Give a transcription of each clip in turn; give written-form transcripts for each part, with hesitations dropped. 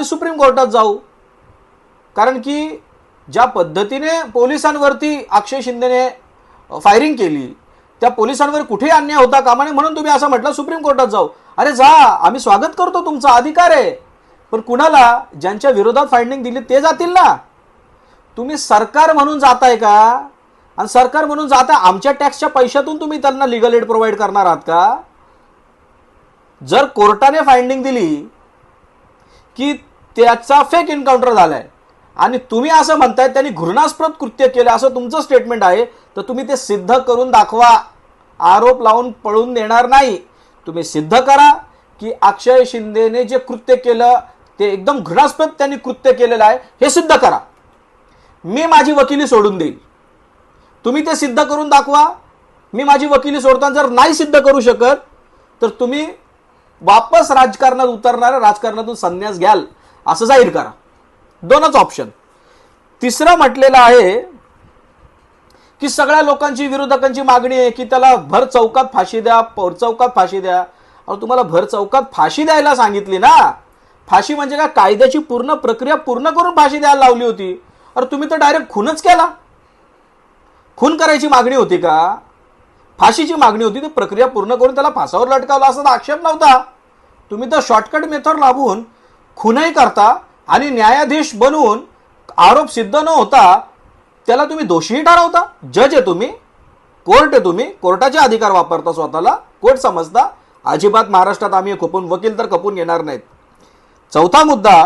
Supreme कोर्टात जाऊ, कारण की ज्या पद्धतीने पोलिसांवरती अक्षय शिंदेने फायरिंग केली त्या पोलिसांवर कुठे अन्याय होता कामा नये म्हणून तुम्ही असं म्हटलं सुप्रीम कोर्टात जाऊ. अरे जा, आम्ही स्वागत करतो, तुमचा अधिकार आहे. पण कुणाला? ज्यांच्या विरोधात फायरिंग दिली ते जातील ना. तुम्ही सरकार म्हणून जाताय का? आणि सरकार म्हणून जाता आमच्या टॅक्सच्या पैशातून तुम्ही त्यांना लीगल एड प्रोव्हाइड करणार आहात का? जर कोर्टाने फायरिंग दिली की त्याचा फेक एन्काउंटर झालाय आणि तुम्ही असं म्हणताय त्यांनी घृणास्पद कृत्य केलं असं तुमचं स्टेटमेंट आहे, तर तुम्ही ते सिद्ध करून दाखवा. आरोप लावून पळून देणार नाही. तुम्ही सिद्ध करा की अक्षय शिंदेने जे कृत्य केलं ते एकदम घृणास्पद त्यांनी कृत्य केलेलं आहे हे सिद्ध करा. मी माझी वकिली सोडून देईल. तुम्ही ते सिद्ध करून दाखवा. मी माझी वकिली सोडताना जर नाही सिद्ध करू शकत तर तुम्ही वापस राजकारणात उतरणाऱ्या राजकारणातून संन्यास घ्याल असं जाहीर करा. दोनच ऑप्शन. तिसरं म्हटलेलं आहे की सगळ्या लोकांची विरोधकांची मागणी आहे की त्याला भर चौकात फाशी द्या, भर चौकात फाशी द्या. अहो तुम्हाला भर चौकात फाशी द्यायला सांगितली ना. फाशी म्हणजे काय? कायद्याची पूर्ण प्रक्रिया पूर्ण करून फाशी द्यायला लावली होती. अरे तुम्ही तर डायरेक्ट खूनच केला. खून करायची मागणी होती का? फाशीची मागणी होती. ती प्रक्रिया पूर्ण करून त्याला फासावर लटकावला असा आक्षेप नव्हता. तुम्ही तर शॉर्टकट मेथड लावून खूनही करता आणि न्यायाधीश बनवून आरोप सिद्ध न होता त्याला तुम्ही दोषीही ठरवता. जज आहे तुम्ही, कोर्ट आहे तुम्ही, कोर्टाचे अधिकार वापरता, स्वतःला कोर्ट समजता. अजिबात महाराष्ट्रात आम्ही खपून वकील तर खपून घेणार नाहीत. चौथा मुद्दा,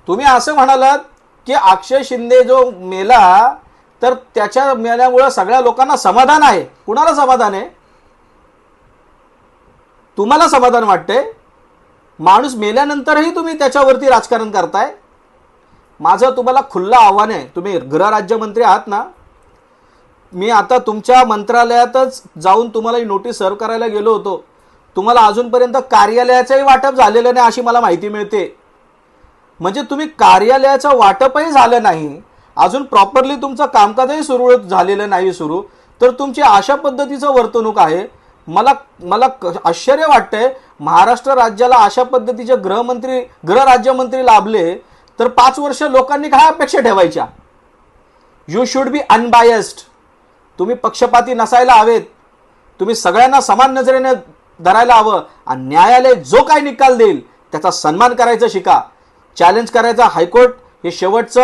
तुम्ही असं म्हणालात की अक्षय शिंदे जो मेला तर त्याच्या मेल्यामुळे सगळ्या लोकांना समाधान आहे. कुणाला समाधान आहे? तुम्हाला समाधान वाटते? माणूस मेल्यानंतरही तुम्ही त्याच्यावरती राजकारण करताय. माझं तुम्हाला खुल्लं आव्हान आहे. तुम्ही गृहराज्यमंत्री आहात ना. मी आता तुमच्या मंत्रालयातच जाऊन तुम्हाला ही नोटीस सर्व करायला गेलो होतो. तुम्हाला अजूनपर्यंत कार्यालयाचंही वाटप झालेलं नाही अशी मला माहिती मिळते. म्हणजे तुम्ही कार्यालयाचं वाटपही झालं नाही, अजून प्रॉपरली तुमचं कामकाजही सुरू झालेलं नाही सुरू, तर तुमची अशा पद्धतीचं वर्तणूक आहे. मला आश्चर्य वाटतंय. महाराष्ट्र राज्याला अशा पद्धतीचे गृहराज्यमंत्री लाभले तर 5 वर्ष लोकांनी काय अपेक्षा ठेवायच्या? You should be unbiased. तुम्ही पक्षपाती नसायला हवेत. तुम्ही सगळ्यांना समान नजरेने धरायला हवं आणि न्यायालय जो काय निकाल देईल त्याचा सन्मान करायचं शिका. चॅलेंज करायचा हायकोर्ट हे शेवटचं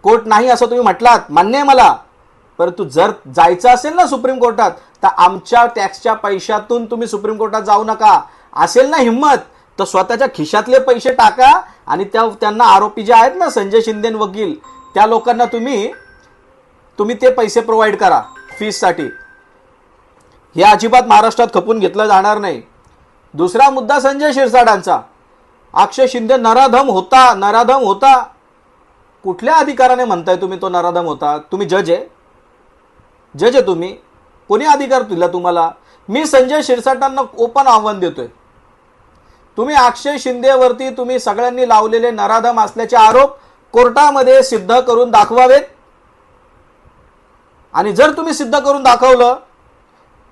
कोर्ट नाही असं तुम्ही म्हटलात, मान्य आहे मला. परंतु जर जायचं असेल ना सुप्रीम कोर्टात तर आमच्या टॅक्सच्या पैशातून तुम्ही सुप्रीम कोर्टात जाऊ नका. असेल ना हिम्मत तर स्वतःच्या खिशातले पैसे टाका आणि त्यांना आरोपी जे आहेत ना संजय शिंदे वकील त्या लोकांना तुम्ही ते पैसे प्रोव्हाइड करा फीससाठी. हे अजिबात महाराष्ट्रात खपून घेतलं जाणार नाही. दुसरा मुद्दा संजय शिरसाटांचा. अक्षय शिंदे नराधम होता. कुठल्या अधिकाराने म्हणताय तुम्ही तो नराधम होता? तुम्ही जज आहे तुम्ही. कोणी अधिकार दिला तुम्हाला? मी संजय शिरसाटांना ओपन आव्हान देतोय. तुम्ही अक्षय शिंदेवरती तुम्ही सगळ्यांनी लावलेले नराधम असल्याचे आरोप कोर्टामध्ये सिद्ध करून दाखवावेत. आणि जर तुम्ही सिद्ध करून दाखवलं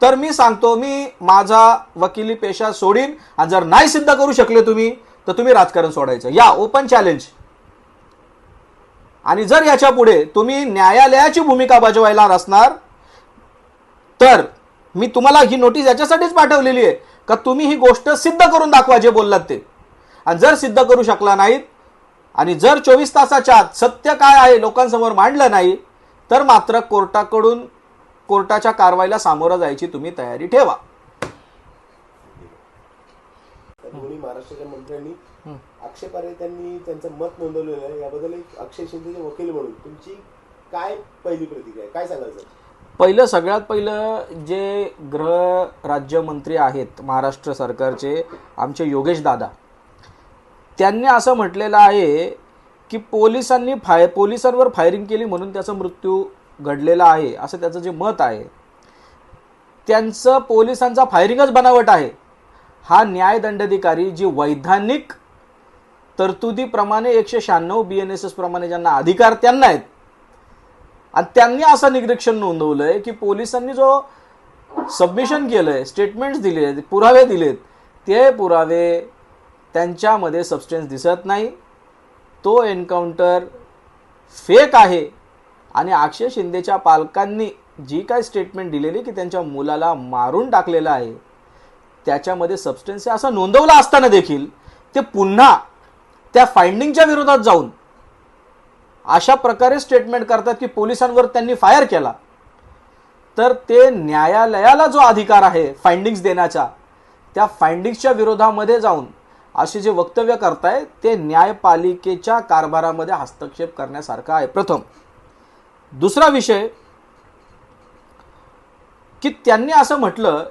तर मी सांगतो मी माझा वकिली पेशा सोडीन. आणि जर नाही सिद्ध करू शकले तुम्ही तर तुम्ही राजकारण सोडायचं. या ओपन चॅलेंज. आणि जर याच्या पुढे तुम्ही न्यायालयाची भूमिका बजावायला असणार तर मी तुम्हाला ही नोटीस याच्यासाठीच पाठवलेली आहे का तुम्ही ही गोष्ट सिद्ध करून दाखवा जे बोललात ते. आणि जर सिद्ध करू शकला नाहीत आणि जर 24 तासाच्या आत सत्य काय आहे लोकांसमोर मांडलं नाही तर मात्र कोर्टाच्या कारवाईला सामोरं जायची तुम्ही तयारी ठेवा. दोन्ही महाराष्ट्राच्या मंत्र्यांनी आक्षेपार्ह त्यांनी त्यांचं मत नोंदवलेलं आहे. याबद्दल एक अक्षय शिंदेचे वकील म्हणून तुमची काय पहिली प्रतिक्रिया आहे? काय सांगाल सर? सगळ्यात पहिलं जे गृह राज्यमंत्री आहेत महाराष्ट्र सरकारचे आमचे योगेश दादा, त्यांनी असं म्हटलेलं आहे की पोलिसांवर फायरिंग केली म्हणून त्याचा मृत्यू घडलेला आहे असं त्याचं जे मत आहे. त्यांचं पोलिसांचा फायरिंगच बनावट आहे. हा न्यायदंडाधिकारी जी वैधानिक तरतुदीप्रमाणे 196 BNSS प्रमाणे ज्यांना अधिकार त्यांना आहेत आणि त्यांनी असं निरीक्षण नोंदवलंय की पोलिसांनी जो सबमिशन केलंय, स्टेटमेंट्स दिले, पुरावे दिलेत, ते पुरावे त्यांच्यामध्ये सबस्टन्स दिसत नाही. तो एन्काउंटर फेक आहे. आणि अक्षय शिंदेच्या पालकांनी जी काय स्टेटमेंट दिलेली की त्यांच्या मुलाला मारून टाकलेलं आहे, त्याच्यामध्ये सबस्टन्स आहे असं नोंदवलं असताना देखील ते पुन्हा त्या फाइंडिंगच्या विरोधात जाऊन अशा प्रकारे स्टेटमेंट करतात की पोलिसांवर त्यांनी फायर केला. तर ते न्यायालयाला जो अधिकार आहे फाइंडिंग्स देण्याचा, त्या फाइंडिंग्सच्या विरोधामध्ये जाऊन असे जे वक्तव्य करताय ते न्यायपालिकेच्या कारभारामध्ये हस्तक्षेप करण्यासारखं आहे. प्रथम. दुसरा विषय की त्यांनी असं म्हटलं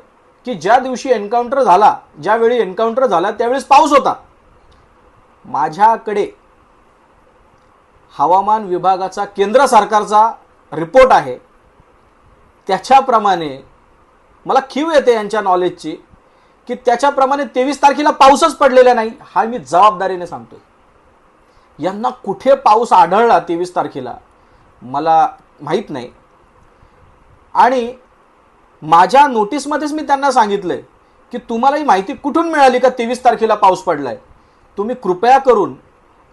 की ज्या दिवशी एन्काउंटर झाला, ज्यावेळी एन्काउंटर झाला त्यावेळेस पाऊस होता. माझ्याकडे हवामान विभागाचा केंद्र सरकारचा रिपोर्ट आहे. त्याच्याप्रमाणे मला खीव येते यांच्या नॉलेजची की त्याच्याप्रमाणे 23 तारखेला पाऊसच पडलेला नाही. हा मी जबाबदारीने सांगतो. यांना कुठे पाऊस आढळला 23 तारखेला मला माहीत नाही. आणि माझ्या नोटीसमध्येच मी त्यांना सांगितलंय की तुम्हाला ही माहिती कुठून मिळाली का 23 तारखेला पाऊस पडलाय. तुम्ही कृपया करून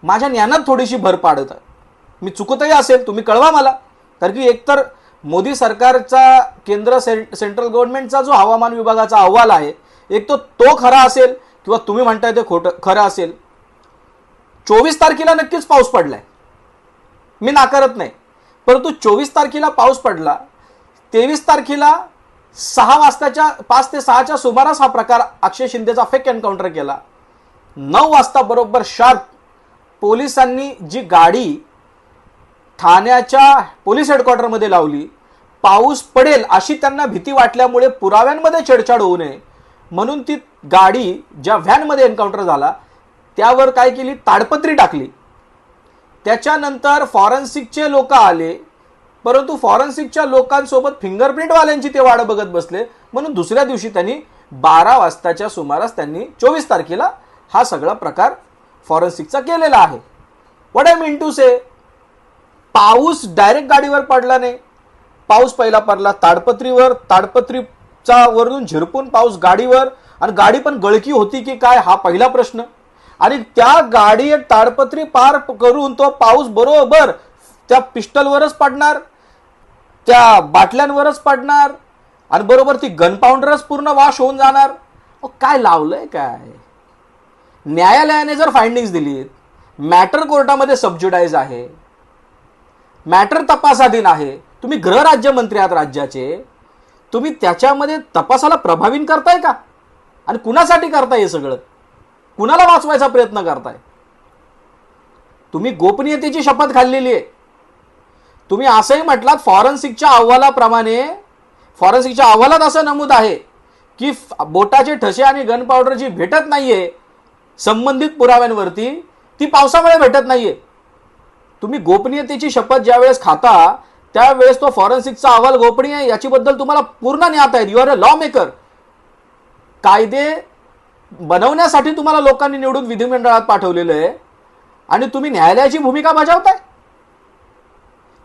माझ्या ज्ञानात थोडीशी भर पाडत आहे. मी चुकतही असेल तुम्ही कळवा मला. कारण की एकतर मोदी सरकारचा केंद्र सेंट्रल गव्हर्नमेंटचा जो हवामान विभागाचा अहवाल आहे, एक तो खरा असेल किंवा तुम्ही म्हणताय ते खरं असेल. 24 तारखेला नक्कीच पाऊस पडलाय, मी नाकारत नाही. परंतु 24 तारखेला पाऊस पडला, 23 तारखेला 6 वाजताच्या 5 ते 6च्या सुमारास हा प्रकार अक्षय शिंदेचा फेक एन्काउंटर केला. 9 वाजता बरोबर शार्प पोलिसांनी जी गाडी ठाण्याच्या पोलीस हेडक्वार्टरमध्ये लावली, पाऊस पडेल अशी त्यांना भीती वाटल्यामुळे पुराव्यांमध्ये छेडछाड होऊ नये म्हणून ती गाडी ज्या व्हॅनमध्ये एन्काउंटर झाला त्यावर काय केली, ताडपत्री टाकली. त्याच्यानंतर फॉरेन्सिकचे लोक आले, परंतु फॉरेन्सिकच्या लोकांसोबत फिंगरप्रिंटवाल्यांची ते वाट बघत बसले. म्हणून दुसऱ्या दिवशी त्यांनी 12 वाजताच्या सुमारास त्यांनी 24 तारखेला हा सगळा प्रकार फॉरेन्सिकचा केलेला आहे. व्हॉट आय मीन टू से, पाऊस डायरेक्ट गाडीवर पडला नाही. पाऊस पहिला पडला ताडपत्रीवर, ताडपत्रीचा वरून झिरपून पाऊस गाडीवर, आणि गाडी पण गळकी होती की काय हा पहिला प्रश्न. आणि त्या गाडी ताडपत्री पार करून तो पाऊस बरोबर त्या पिस्टलवरच पडणार, त्या बाटल्यांवरच पडणार, आणि बरोबर ती गन पावडरच पूर्ण वॉश होऊन जाणार. काय लावलंय काय. न्यायालयाने जर फाइंडिंग्स दिलीत, मॅटर कोर्टामध्ये सबज्युडाइज आहे, मॅटर तपासाधीन आहे, तुम्ही गृहराज्यमंत्री आहात राज्याचे, तुम्ही त्याच्यामध्ये तपासाला प्रभावीन करताय का? आणि कुणासाठी करताय हे सगळं? कुणाला वाचवायचा प्रयत्न करताय? तुम्ही गोपनीयतेची शपथ खाल्लेली आहे. तुम्ही असंही म्हटलात फॉरेन्सिकच्या अहवालाप्रमाणे, फॉरेन्सिकच्या अहवालात असं नमूद आहे की बोटाचे ठसे आणि गन पावडर जी भेटत नाहीये संबंधित पुराव्यांवरती, ती पावसामुळे भेटत नाहीये. तुम्ही गोपनीयतेची शपथ ज्यावेळेस खाता त्यावेळेस तो फॉरेन्सिकचा अहवाल गोपनीय आहे याच्याबद्दल तुम्हाला पूर्ण ज्ञात आहे. You are a law maker. कायदे बनवण्यासाठी तुम्हाला लोकांनी निवडून विधिमंडळात पाठवलेलं आहे आणि तुम्ही न्यायालयाची भूमिका बजावताय.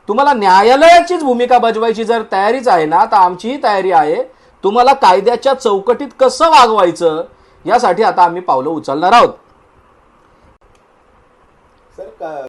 तुम्हाला न्यायालयाचीच भूमिका बजवायची जर तयारीच आहे ना, तर आमचीही तयारी आहे. तुम्हाला कायद्याच्या चौकटीत कसं वागवायचं यासाठी आता आम्ही पावलं उचलणार आहोत. सर